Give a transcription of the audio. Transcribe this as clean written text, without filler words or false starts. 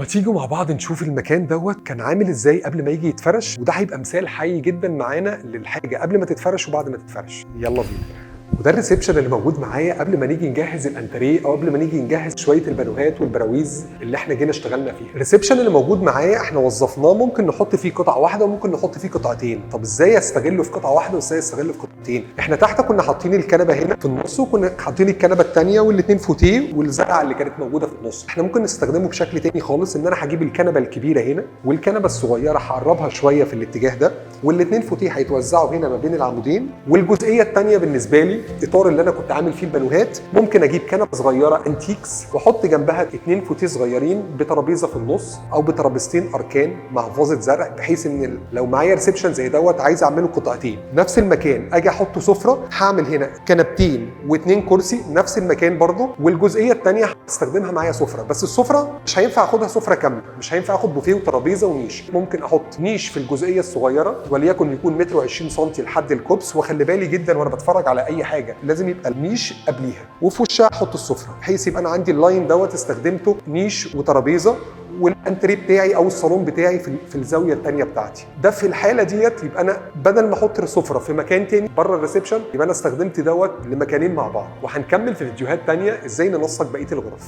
ما تيجوا مع بعض نشوف المكان دوت كان عامل ازاي قبل ما يجي يتفرش، وده هيبقى مثال حي جدا معانا للحاجه قبل ما تتفرش وبعد ما تتفرش. يلا بينا. وده الريسبشن اللي موجود معايا قبل ما نيجي نجهز الانتريه او قبل ما نيجي نجهز شويه البانوهات والبراويز اللي احنا جينا اشتغلنا فيها. الريسبشن اللي موجود معايا احنا وظفناه، ممكن نحط فيه قطعه واحده وممكن نحط فيه قطعتين. طب ازاي استغله في قطعه واحده وازاي استغله في قطعتين؟ احنا تحت كنا حاطين الكنبه هنا في النص، وكنا حاطين الكنبه الثانيه والاثنين فوتيه والزرعه اللي كانت موجوده في النص. احنا ممكن نستخدمه بشكل تاني خالص، ان انا هجيب الكنبه الكبيره هنا والكنبه الصغيره هقربها شويه في الاتجاه ده، والاثنين فوتيه هيتوزعوا هنا ما بين العمودين. والجزئيه الثانيه بالنسبه لي اطار اللي انا كنت عامل فيه البانوهات، ممكن اجيب كنبه صغيره انتيكس واحط جنبها اثنين فوتيه صغيرين بترابيزه في النص او بترابيزتين اركان مع فازه زرع، بحيث ان لو معايا ريسبشن زي دوت عايز اعمله قطعتين نفس المكان اجي احط سفره، هعمل هنا كنبتين واثنين كرسي نفس المكان برضه، والجزئيه الثانيه هستخدمها معايا سفره. بس السفره مش هينفع اخدها سفره كامله، مش هينفع اخد بوفيه وترابيزه ونيش. ممكن احط نيش في الجزئيه الصغيره وليكن يكون 1.20 سم لحد الكوبس، واخلي بالي جدا وانا بتفرج على اي حاجه لازم يبقى النيش قبليها وفي وشها احط السفره، بحيث يبقى انا عندي اللاين دوت استخدمته نيش وترابيزه، والانتريه بتاعي او الصالون بتاعي في الزاويه الثانيه بتاعتي. ده في الحاله ديت يبقى انا بدل ما احط سفره في مكان تاني بره الريسبشن، يبقى انا استخدمت دوت لمكانين مع بعض. وهنكمل في فيديوهات ثانيه ازاي ننسق بقيه الغرف.